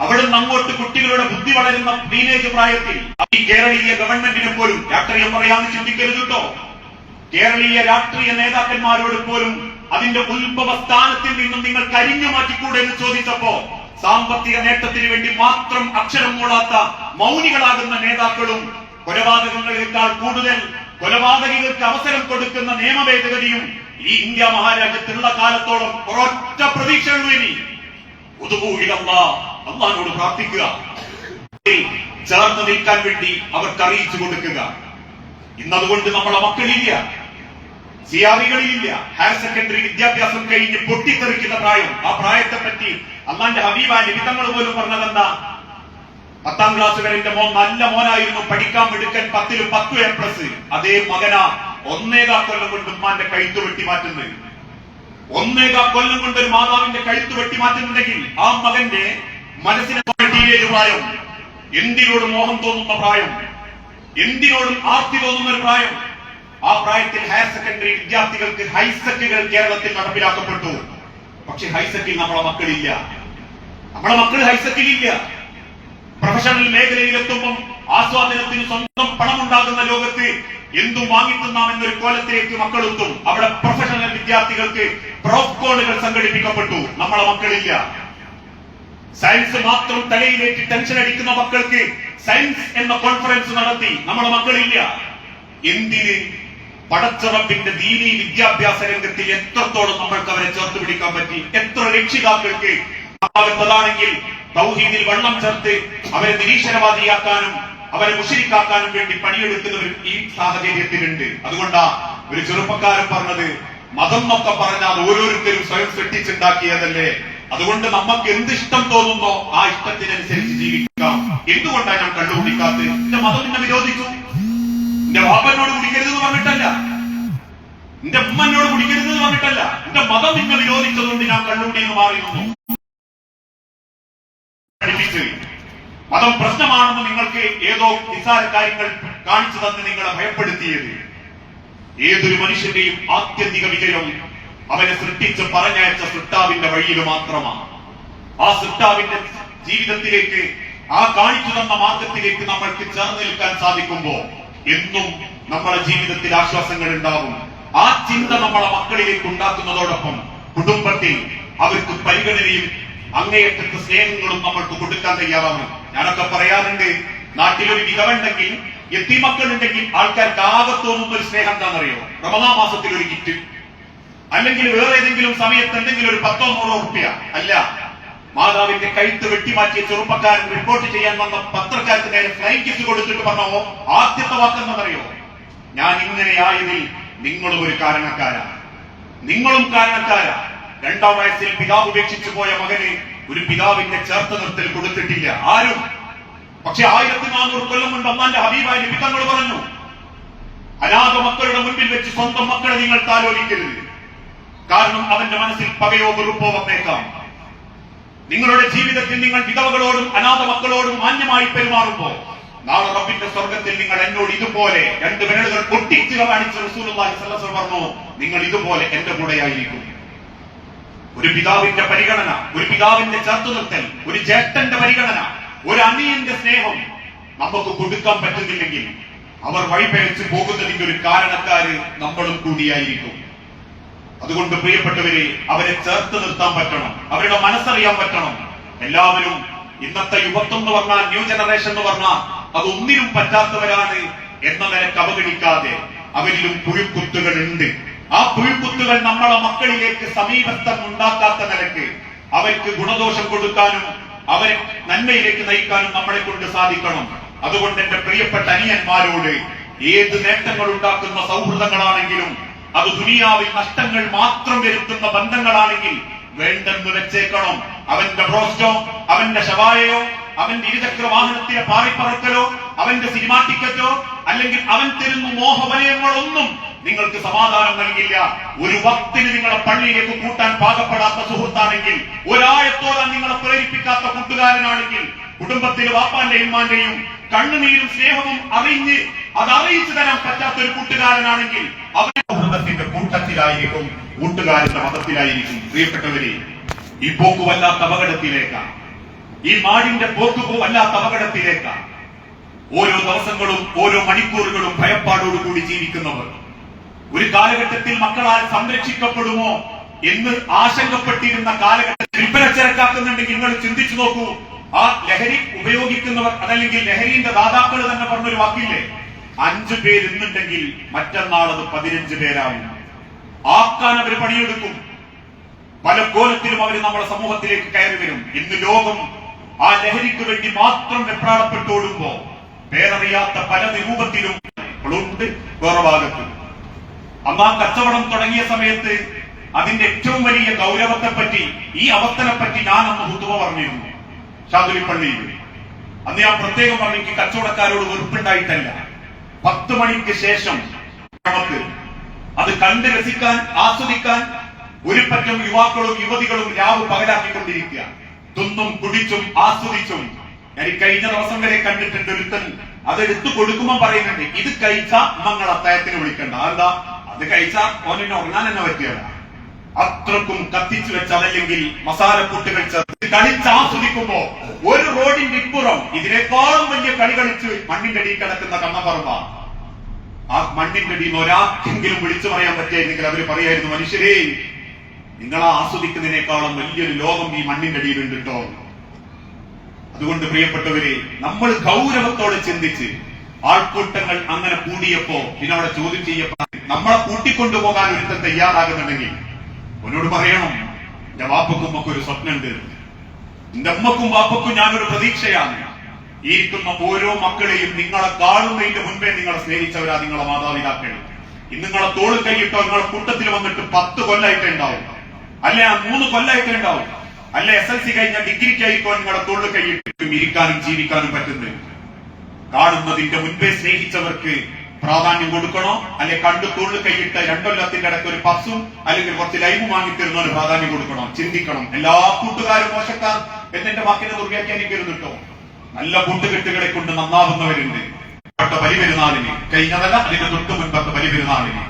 അവിടെ നിന്ന് അങ്ങോട്ട് കുട്ടികളുടെ ബുദ്ധി വളരുന്ന ടീനേജ് പ്രായത്തിൽ ഈ കേരളീയ ഗവൺമെന്റിനെ പോലും രാഷ്ട്രീയം പറയാമെന്ന് ചിന്തിക്കരുത് കേട്ടോ. കേരളീയ രാഷ്ട്രീയ നേതാക്കന്മാരോട് പോലും അതിന്റെ ഉത്ഭവ സ്ഥാനത്തിൽ നിന്നും നിങ്ങൾ കരിഞ്ഞു മാറ്റിക്കൂടെ എന്ന് ചോദിച്ചപ്പോ സാമ്പത്തിക നേട്ടത്തിന് വേണ്ടി മാത്രം അക്ഷരം മൂടാത്ത മൗനികളാകുന്ന നേതാക്കളും, കൊലപാതകങ്ങളെക്കാൾ കൂടുതൽ കൊലപാതകികൾക്ക് അവസരം കൊടുക്കുന്ന നിയമ ഭേദഗതിയും ഈ ഇന്ത്യ മഹാരാജ്യത്തുള്ള കാലത്തോളം ഒരൊറ്റ പ്രതീക്ഷയുള്ളൂ. ഇനി അള്ളാഹിനോട് പ്രാർത്ഥിക്കുക, ചേർന്ന് നിൽക്കാൻ വേണ്ടി അവർക്ക് അറിയിച്ചു കൊടുക്കുക. ഇന്നതുകൊണ്ട് നമ്മളെ മക്കളില്ല, CREകളിലില്ല. ഹയർ സെക്കൻഡറി വിദ്യാഭ്യാസം കഴിഞ്ഞ് പൊട്ടിത്തെറിക്കുന്ന പ്രായം. ആ പ്രായത്തെ പറ്റി അള്ളാന്റെ ഹബീബായ നിമിത്തങ്ങൾ പോലും പറഞ്ഞതെന്താ? 10ാം ക്ലാസ് വരെ എന്റെ മോൻ നല്ല മോനായിരുന്നു, പഠിക്കാൻ മിടുക്കൻ, 10ൽ 10 A+. അതേ മകനാ 1.25 കൊല്ലം കൊണ്ട് ഉമ്മാന്റെ കഴുത്ത് വെട്ടി മാറ്റുന്നത്. 1.25 കൊല്ലം കൊണ്ട് ഒരു മാതാവിന്റെ കഴുത്ത് വെട്ടി മാറ്റുന്നുണ്ടെങ്കിൽ ആ മകന്റെ മനസ്സിനെ ടീനേജ് പ്രായം, എന്തിനോടും മോഹം തോന്നുന്ന പ്രായം, എന്തിനോടും ആർത്തി തോന്നുന്ന ഒരു പ്രായം. ആ പ്രായത്തിൽ ഹയർ സെക്കൻഡറി വിദ്യാർത്ഥികൾക്ക് ഹൈസെക്കുകൾ കേരളത്തിൽ നടപ്പിലാക്കപ്പെട്ടു. പക്ഷെ ഹൈസെക്കിൽ നമ്മളെ മക്കളില്ല. നമ്മളെ മക്കൾ ഹൈസെക്കിലില്ല. പ്രൊഫഷണൽ മേഖലയിലെത്തുമ്പം ആസ്വാദനത്തിന് സ്വന്തം പണമുണ്ടാകുന്ന ലോകത്ത് എന്തും വാങ്ങിത്തിന്നാമെന്നൊരു കോലത്തിലേക്ക് മക്കളെത്തും. അവിടെ പ്രൊഫഷണൽ വിദ്യാർത്ഥികൾക്ക് പ്രോഫ്കോണുകൾ സംഘടിപ്പിക്കപ്പെട്ടു. നമ്മളെ മക്കളില്ല. സയൻസ് മാത്രം തലയിലേക്ക് ടെൻഷൻ അടിക്കുന്ന മക്കൾക്ക് സയൻസ് എന്ന കോൺഫറൻസ് നടത്തി. നമ്മളെ മക്കളില്ല. എന്തിന്? പടച്ചറപ്പിന്റെ ദീനീ വിദ്യാഭ്യാസ രംഗത്തിൽ എത്രത്തോളം നമ്മൾക്ക് അവരെ ചേർത്ത് പിടിക്കാൻ പറ്റി. എത്ര രക്ഷിതാക്കൾക്ക് ഭാഗത്തതാണെങ്കിൽ തൗഹീദിൽ വെള്ളം ചേർത്ത് അവരെ നിരീശ്വരവാദിയാക്കാനും അവരെ മുശ്രിക്കാക്കാനും വേണ്ടി പണിയെടുക്കുന്നവർ ഈ സാഹചര്യത്തിലുണ്ട്. അതുകൊണ്ടാ ഒരു ചെറുപ്പക്കാരൻ പറഞ്ഞത്, മതം എന്നൊക്കെ പറഞ്ഞാൽ ഓരോരുത്തരും സ്വയം സൃഷ്ടിച്ചുണ്ടാക്കിയതല്ലേ, അതുകൊണ്ട് നമുക്ക് എന്തിഷ്ടം തോന്നുന്നോ ആ ഇഷ്ടത്തിനനുസരിച്ച് ജീവിക്കാം. എന്തുകൊണ്ടാണ് ഞാൻ കണ്ടുപിടിക്കാത്തത്? എന്റെ മതം എന്നെ വിരോധിച്ചു. എന്റെ വാപ്പനോട് കുടിക്കരുതെന്ന് പറഞ്ഞിട്ടല്ല, എന്റെ ഉമ്മനോട് കുടിക്കരുതെന്ന് പറഞ്ഞിട്ടല്ല, എന്റെ മതം എന്നെ വിരോധിച്ചതുകൊണ്ട് ഞാൻ കള്ളുകൂടിയെന്ന് മാറി നിന്നു. മതം പ്രശ്നമാണെന്ന് നിങ്ങൾക്ക് ഏതോ നിസ്സാര കാര്യങ്ങൾ കാണിച്ചു തന്ന് നിങ്ങളെ ഭയപ്പെടുത്തിയത്. ഏതൊരു മനുഷ്യന്റെയും ആത്യന്തിക വിജയം അവനെ സൃഷ്ടിച്ച് പറഞ്ഞയച്ച സൃഷ്ടാവിന്റെ വഴിയിൽ മാത്രമാണ്. ആ സൃഷ്ടാവിന്റെ ജീവിതത്തിലേക്ക്, ആ കാണിച്ചു തന്ന മാർഗത്തിലേക്ക് നമ്മൾക്ക് ചേർന്ന് നിൽക്കാൻ സാധിക്കുമ്പോ എന്നും നമ്മുടെ ജീവിതത്തിൽ ആശ്വാസങ്ങൾ ഉണ്ടാകും. ആ ചിന്ത നമ്മളെ മക്കളിലേക്ക് ഉണ്ടാക്കുന്നതോടൊപ്പം കുടുംബത്തിൽ അവർക്ക് പരിഗണനയും അങ്ങേയറ്റത്തെ സ്നേഹങ്ങളും നമ്മൾക്ക് കൊടുക്കാൻ തയ്യാറാവണം. ഞാനൊക്കെ പറയാറുണ്ട്, നാട്ടിലൊരു വിധവുണ്ടെങ്കിൽ, യത്തീമക്കളുണ്ടെങ്കിൽ ആൾക്കാർക്ക് ആകെ തോന്നുന്ന ഒരു സ്നേഹം എന്താണെന്നറിയോ? റമദാൻ മാസത്തിൽ ഒരു കിറ്റ്, അല്ലെങ്കിൽ വേറെ ഏതെങ്കിലും സമയത്ത് എന്തെങ്കിലും ഒരു 10-100 റുപ്യ. അല്ല, മാതാവിന്റെ കഴുത്ത് വെട്ടിമാറ്റിയ ചെറുപ്പക്കാരൻ റിപ്പോർട്ട് ചെയ്യാൻ വന്ന പത്രക്കാർക്ക് നേരെ ഫ്ലൈങ് കിസ് കൊടുത്തിട്ട് പറഞ്ഞോ ആദ്യത്തെ വാക്കെന്നറിയോ? ഞാൻ ഇങ്ങനെയായതിൽ നിങ്ങളും ഒരു കാരണക്കാരാണ്, നിങ്ങളും കാരണക്കാരാ. 2ാം വയസ്സിൽ പിതാവ് ഉപേക്ഷിച്ചു പോയ മകന് ഒരു പിതാവിന്റെ ചേർത്ത് നിർത്തൽ കൊടുത്തിട്ടില്ല ആരും. പക്ഷെ 1400 കൊല്ലം മുൻപ് അള്ളാന്റെ ഹബീബായ നബി തങ്ങൾ പറഞ്ഞു, അനാഥ മക്കളുടെ മുൻപിൽ വെച്ച് സ്വന്തം മക്കളെ നിങ്ങൾ താലോലിക്കരുത്. കാരണം അവന്റെ മനസ്സിൽ പകയോ വെറുപ്പോ വന്നേക്കാം. നിങ്ങളുടെ ജീവിതത്തിൽ നിങ്ങൾ വിധവകളോടും അനാഥ മക്കളോടും മാന്യമായി പെരുമാറുമ്പോ നാളെ റബ്ബിന്റെ സ്വർഗത്തിൽ നിങ്ങൾ എന്നോട് ഇതുപോലെ 2 വിരലുകൾ പൊട്ടിച്ച് കാണിച്ച റസൂലുള്ളാഹി സ്വല്ലല്ലാഹു അലൈഹി വസല്ലം പറഞ്ഞു, നിങ്ങൾ ഇതുപോലെ എന്റെ കൂടെയായിരിക്കും. ഒരു പിതാവിന്റെ പരിഗണന, ഒരു പിതാവിന്റെ ചേർത്ത് നിർത്തൽ, ഒരു ജ്യേഷ്ഠന്റെ പരിഗണന, ഒരു അനിയന്റെ സ്നേഹം നമുക്ക് കൊടുക്കാൻ പറ്റുന്നില്ലെങ്കിൽ അവർ വഴിപഴച്ചു പോകുന്നതിന്റെ ഒരു കാരണക്കാര് നമ്മളും കൂടിയായിരിക്കും. അതുകൊണ്ട് പ്രിയപ്പെട്ടവരെ, അവരെ ചേർത്ത് നിർത്താൻ പറ്റണം, അവരുടെ മനസ്സറിയാൻ പറ്റണം. എല്ലാവരും ഇന്നത്തെ യുവത്വം എന്ന് പറഞ്ഞാൽ, ന്യൂ ജനറേഷൻ എന്ന് പറഞ്ഞാൽ അതൊന്നിനും പറ്റാത്തവരാണ് എന്ന നിലക്ക് അവഗണിക്കാതെ അവരിലും പുഴുക്കുത്തുകൾ ഉണ്ട്. ആ പുഴുക്കുത്തുകൾ നമ്മളെ മക്കളിലേക്ക് സമീപസ്ഥം ഉണ്ടാക്കാത്ത നിലക്ക് അവർക്ക് ഗുണദോഷം കൊടുക്കാനും അവരെ നന്മയിലേക്ക് നയിക്കാനും നമ്മളെ കൊണ്ട് സാധിക്കണം. അതുകൊണ്ട് എന്റെ പ്രിയപ്പെട്ട അനിയന്മാരോട്, ഏത് നേട്ടങ്ങൾ ഉണ്ടാക്കുന്ന സൗഹൃദങ്ങളാണെങ്കിലും, അത് ദുനിയാവിൽ നഷ്ടങ്ങൾ മാത്രം വരുത്തുന്ന ബന്ധങ്ങളാണെങ്കിൽ വേണ്ടെന്ന് വെച്ചേക്കണം. അവന്റെ ബ്രോസ്റ്റോ, അവന്റെ ഷവായയോ, അവന്റെ ഇരുചക്ര വാഹനത്തിലെ പാറിപ്പറക്കലോ, അവന്റെ സിനിമാ ടിക്കറ്റോ, അല്ലെങ്കിൽ അവൻ തരുന്ന മോഹവലയങ്ങളൊന്നും നിങ്ങൾക്ക് സമാധാനം നൽകില്ല. ഒരു വക്തിന് നിങ്ങളെ പള്ളിയിലേക്ക് കൂട്ടാൻ പാകപ്പെടാത്ത സുഹൃത്താണെങ്കിൽ, ഒരായത്തോടാൻ നിങ്ങളെ പ്രേരിപ്പിക്കാത്ത കൂട്ടുകാരനാണെങ്കിൽ, കുടുംബത്തിലെ വാപ്പാന്റെയും ഉമ്മാന്റെയും കണ്ണുനീരും സ്നേഹവും അത് അറിയിച്ചു തരാൻ പറ്റാത്ത ഒരു കൂട്ടുകാരനാണെങ്കിൽ അവൻ സൗഹൃദത്തിന്റെ കൂട്ടത്തിലായിരിക്കും, കൂട്ടുകാരന്റെ മതത്തിലായിരിക്കും. പ്രിയപ്പെട്ടവരെ, ഈ പോക്ക് വല്ലാത്ത അപകടത്തിലേക്കാണ്. ഈ നാടിന്റെ പോക്ക് വല്ലാത്ത അപകടത്തിലേക്കാണ്. ഓരോ ദിവസങ്ങളും ഓരോ മണിക്കൂറുകളും ഭയപ്പാടോടുകൂടി ജീവിക്കുന്നവർ ഒരു കാലഘട്ടത്തിൽ മക്കളാൽ സംരക്ഷിക്കപ്പെടുമോ എന്ന് ആശങ്കപ്പെട്ടിരുന്ന കാലഘട്ടത്തിൽ വിൽപ്പനച്ചരക്കാക്കുന്നുണ്ടെങ്കിൽ നിങ്ങൾ ചിന്തിച്ചു നോക്കൂ. ആ ലഹരി ഉപയോഗിക്കുന്നവർ, അതല്ലെങ്കിൽ ലഹരിന്റെ ദാതാക്കൾ തന്നെ പറഞ്ഞൊരു വാക്കില്ലേ, 5 പേര് ഇന്നുണ്ടെങ്കിൽ മറ്റന്നാൾ അത് 15 പേരാവും. ആക്കാൻ അവർ പണിയെടുക്കും. പല കോലത്തിലും അവർ നമ്മുടെ സമൂഹത്തിലേക്ക് കയറി വരും. ഇന്ന് ലോകം ആ ലഹരിക്ക് വേണ്ടി മാത്രം വെപ്രാളപ്പെട്ടോടുമ്പോ പേരറിയാത്ത പല രൂപത്തിലും ഉണ്ട് വേറെ ഭാഗത്തും. അന്ന് ആ കച്ചവടം തുടങ്ങിയ സമയത്ത് അതിന്റെ ഏറ്റവും വലിയ ഗൗരവത്തെപ്പറ്റി, ഈ അവസ്ഥനെപ്പറ്റി ഞാൻ അന്ന് ഹുതുബ പറഞ്ഞിരുന്നു ഷാദുലിപ്പള്ളിയിൽ. അന്ന് ഞാൻ പ്രത്യേകം പറഞ്ഞു, എനിക്ക് കച്ചവടക്കാരോട് വെറുപ്പുണ്ടായിട്ടല്ല, 10 മണിക്ക് ശേഷം നമുക്ക് അത് കണ്ട് രസിക്കാൻ, ആസ്വദിക്കാൻ ഒരു പറ്റം യുവാക്കളും യുവതികളും രാവ് പകലാക്കിക്കൊണ്ടിരിക്കുക. തിന്നും കുടിച്ചും ആസ്വദിച്ചും. ഞാൻ കഴിഞ്ഞ ദിവസം വരെ കണ്ടിട്ടുണ്ട് ഒരുത്തൻ അതെടുത്തു കൊടുക്കുമ്പോൾ പറയുന്നുണ്ട്, ഇത് കഴിച്ചാ നിങ്ങൾ അത്തായത്തിന് വിളിക്കണ്ട. എന്താ അത് കഴിച്ചാ ഓനെ ഉറങ്ങാൻ തന്നെ പറ്റിയല്ല. അത്രക്കും കത്തിച്ചു വെച്ച് അതല്ലെങ്കിൽ മസാലക്കൂട്ടുകൾ ചേർത്ത് കളിച്ച് ആസ്വദിക്കുമ്പോ ഒരു റോഡിന്റെ ഇപ്പുറം ഇതിനേക്കാളും വലിയ കളി കളിച്ച് മണ്ണിന്റെ അടിയിൽ കിടക്കുന്ന കണ്ണപ്പറമ്പ. ആ മണ്ണിന്റെ അടിയിൽ നിന്ന് ഒരാൾക്കെങ്കിലും വിളിച്ചു പറയാൻ പറ്റിയായിരുന്നെങ്കിൽ അവര് പറയായിരുന്നു, മനുഷ്യരെ നിങ്ങൾ ആസ്വദിക്കുന്നതിനേക്കാളും വലിയൊരു ലോകം ഈ മണ്ണിന്റെ അടിയിലുണ്ട് കേട്ടോ. അതുകൊണ്ട് പ്രിയപ്പെട്ടവരെ, നമ്മൾ ഗൗരവത്തോടെ ചിന്തിച്ച് ആൾക്കൂട്ടങ്ങൾ അങ്ങനെ കൂടിയപ്പോ പിന്നെ അവിടെ ചോദ്യം ചെയ്യപ്പെട്ട നമ്മളെ കൂട്ടിക്കൊണ്ടുപോകാൻ ഒരുത്തൻ തയ്യാറാകുന്നുണ്ടെങ്കിൽ അവനോട് പറയണം, എന്റെ വാപ്പക്കും ഉമ്മക്കും ഒരു സ്വപ്നമുണ്ട്, എന്റെ അമ്മക്കും വാപ്പക്കും ഞാനൊരു പ്രതീക്ഷയാണ്. ഈ ഇരിക്കുന്ന ഓരോ മക്കളെയും നിങ്ങളെ കാണുന്നതിന്റെ മുൻപേ നിങ്ങളെ സ്നേഹിച്ചവരാ നിങ്ങളെ മാതാപിതാക്കൾ. ഇന്ന് നിങ്ങളെ തോള് കൈയിട്ടോ നിങ്ങളെ കൂട്ടത്തിൽ വന്നിട്ട് 10 കൊല്ലായിട്ടേ ഉണ്ടാവും, അല്ലെ 3 കൊല്ലായിട്ടേ ഉണ്ടാവും, അല്ലെ SLC കഴിഞ്ഞ ഡിഗ്രിക്കായിട്ടോ നിങ്ങളെ തോള് കൈയിട്ടും ഇരിക്കാനും ജീവിക്കാനും പറ്റുന്നത്. കാണുന്നതിന്റെ മുൻപേ സ്നേഹിച്ചവർക്ക് പ്രാധാന്യം കൊടുക്കണോ, അല്ലെ കണ്ടു തോള് കൈയിട്ട 2 കൊല്ലത്തിന്റെ ഇടയ്ക്ക് ഒരു പസും അല്ലെങ്കിൽ കുറച്ച് ലൈവ് വാങ്ങിത്തരുന്നതിന് പ്രാധാന്യം കൊടുക്കണോ? ചിന്തിക്കണം. എല്ലാ കൂട്ടുകാരും മോശക്കാർ എന്നെ വാക്കിനെ ദുർവ്യാഖ്യാനിക്കരുത് കേട്ടോ. നല്ല കൂട്ടുകെട്ടുകളെ കൊണ്ട് നന്നാവുന്നവരുണ്ട്. ബലിപെരുന്നാളിന് കഴിഞ്ഞതല്ല, അതിന്റെ തൊട്ട് മുൻപത്തെ ബലിപെരുന്നാളിന്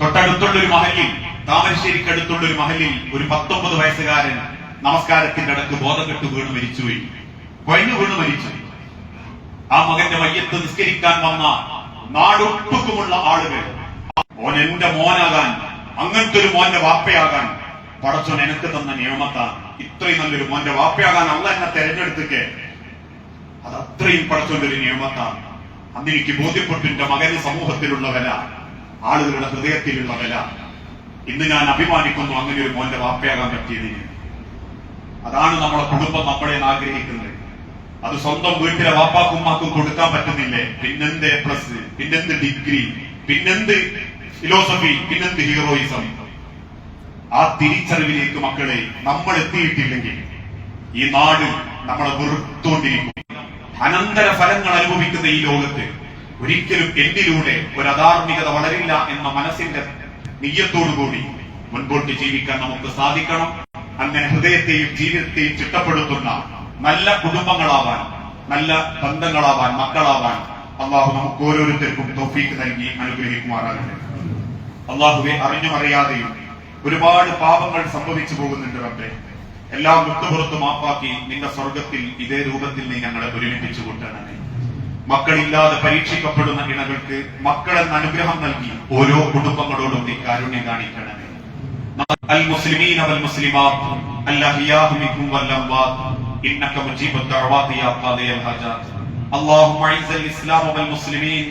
തൊട്ടടുത്തുള്ളൊരു മഹലിൽ, താമരശ്ശേരിക്കടുത്തുള്ളൊരു മഹലിൽ ഒരു 19 വയസ്സുകാരൻ നമസ്കാരത്തിന്റെ ഇടക്ക് ബോധം കെട്ട് വീണ് മരിച്ചുപോയി. കൊയഞ്ഞു വീണ് മരിച്ചു. ആ മകന്റെ മയ്യത്ത് നിസ്കരിക്കാൻ വന്ന നാടൊട്ടുക്കുമുള്ള ആളുകൾ, ഓൻ എന്റെ മോനാകാൻ, അങ്ങനത്തെ ഒരു മോന്റെ വാപ്പയാകാൻ പടച്ചോൻ എനിക്ക് തന്ന നിയമത്താണ്. ഇത്രയും നല്ലൊരു മോന്റെ വാപ്പയാകാൻ അള്ള എന്നെ തെരഞ്ഞെടുത്തിട്ട് അത് അത്രയും പടച്ചോന്റെ ഒരു നിയമത്താണ്. അന്ന് എനിക്ക് ബോധ്യപ്പെട്ടു എന്റെ മകന് സമൂഹത്തിലുള്ള വില, ആളുകളുടെ ഹൃദയത്തിലുള്ള വില. ഇന്ന് ഞാൻ അഭിമാനിക്കുന്നു അങ്ങനെ ഒരു മോന്റെ വാപ്പയാകാൻ പറ്റിയതിന്. അതാണ് നമ്മളെ കുടുംബം നമ്മളെ ആഗ്രഹിക്കുന്നത്. അത് സ്വന്തം വീട്ടിലെ വാപ്പാക്കും ഉമ്മാക്കും കൊടുക്കാൻ പറ്റുന്നില്ലേ, പിന്നെന്ത് A+, പിന്നെന്ത് ഡിഗ്രി, പിന്നെന്ത് ഫിലോസഫി, പിന്നെന്ത് ഹീറോയിസം? ആ തിരിച്ചറിവിലേക്ക് മക്കളെ നമ്മൾ എത്തിയിട്ടില്ലെങ്കിൽ ഈ നാട് നമ്മളെ വെറുത്തുകൊണ്ടിരിക്കും. അനന്തര ഫലങ്ങൾ അനുഭവിക്കുന്ന ഈ ലോകത്ത് ഒരിക്കലും എന്നിലൂടെ ഒരു അധാർമികത വളരില്ല എന്ന മനസ്സിന്റെ നിയ്യത്തോടുകൂടി മുൻപോട്ട് ജീവിക്കാൻ നമുക്ക് സാധിക്കണം. അങ്ങനെ ഹൃദയത്തെയും ജീവിതത്തെയും ചിട്ടപ്പെടുത്തുന്ന നല്ല കുടുംബങ്ങളാവാൻ, നല്ല ബന്ധങ്ങളാവാൻ, മക്കളാവാൻ അള്ളാഹു നമുക്ക് ഓരോരുത്തർക്കും തൗഫീഖ് നൽകി അനുഗ്രഹിക്കുമാറാകട്ടെ. അള്ളാഹുവെ, അറിഞ്ഞും അറിയാതെയും ഒരുപാട് പാപങ്ങൾ സംഭവിച്ചു പോകുന്നുണ്ട് റബ്ബേ. എല്ലാം വിട്ടുപുറത്ത് മാപ്പാക്കി നിന്റെ സ്വർഗത്തിൽ ഇതേ രൂപത്തിൽ നീ ഞങ്ങളെ ഒരുമിപ്പിച്ചു കൂട്ടണമേ. മക്കളില്ലാതെ പരീക്ഷിക്കപ്പെടുന്ന ഇണകൾക്ക് മക്കളെന്ന അനുഗ്രഹം നൽകി ഓരോ കുടുംബങ്ങളോടും നീ കാരുണ്യം കാണിക്കണമേ. അൽ മുസ്ലിമീന വൽ മുസ്ലിമാത്ത് അൽഅഹ്യാഉ മിൻകും വൽ അംവാത്ത് ഇന്നക മുജീബു ദഅവാതി യാ ഖാദിയൽ ഹാജാത്ത്. اللهم اعز الاسلام والمسلمين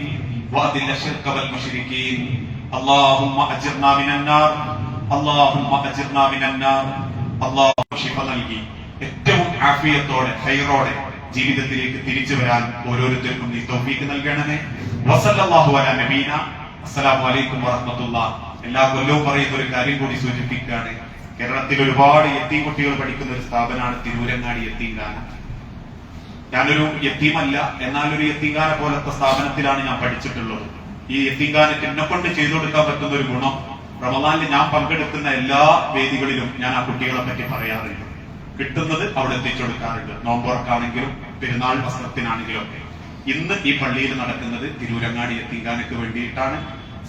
واذل الشرك والمشركين. اللهم اجرنا من النار. اللهم اجرنا من النار. അല്ലാഹു ശിഫ നൽകി ഏറ്റവും ആഫിയത്തോടെ ഖൈറോടെ ജീവിതത്തിലേക്ക് തിരിച്ചു വരാൻ ഓരോരുത്തർക്കും നീ തൗഫീഖ് നൽകണമേ. വസല്ലല്ലാഹു അലാ നബീന. അസ്സലാമു അലൈക്കും വറഹ്മത്തുള്ളാഹി. എല്ലാ കൊല്ലവും പറയുന്ന ഒരു കാര്യം കൂടി സൂചിപ്പിക്കുകയാണ്. കേരളത്തിൽ ഒരുപാട് യത്തീം കുട്ടികൾ പഠിക്കുന്ന ഒരു സ്ഥാപനമാണ് തിരൂരങ്ങാടി യത്തീംഖാന. ഞാനൊരു യത്തീമല്ല, എന്നാൽ ഒരു യത്തീംഖാന പോലത്തെ സ്ഥാപനത്തിലാണ് ഞാൻ പഠിച്ചിട്ടുള്ളത്. ഈ യത്തീംഖാനയ്ക്ക് എന്നെ കൊണ്ട് ചെയ്തു കൊടുക്കാൻ പറ്റുന്ന ഒരു ഗുണം, റമദാനിൽ ഞാൻ പങ്കെടുക്കുന്ന എല്ലാ വേദികളിലും ഞാൻ ആ കുട്ടികളെ പറ്റി പറയാറുണ്ട്. കിട്ടുന്നത് അവിടെ എത്തിച്ചു കൊടുക്കാറുണ്ട്. നോമ്പുറക്കാണെങ്കിലും പെരുന്നാൾ വസ്ത്രത്തിനാണെങ്കിലും ഒക്കെ. ഇന്ന് ഈ പള്ളിയിൽ നടക്കുന്നത് തിരൂരങ്ങാടി യത്തീംഖാനയ്ക്ക് വേണ്ടിയിട്ടാണ്.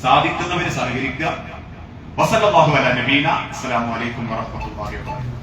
സാധിക്കുന്നവര് സഹകരിക്കുക. വസല്ലല്ലാഹു അലാ നബീന. അസ്സലാമു അലൈക്കും വറഹ്മത്തുള്ളാഹി വബറകാതുഹു.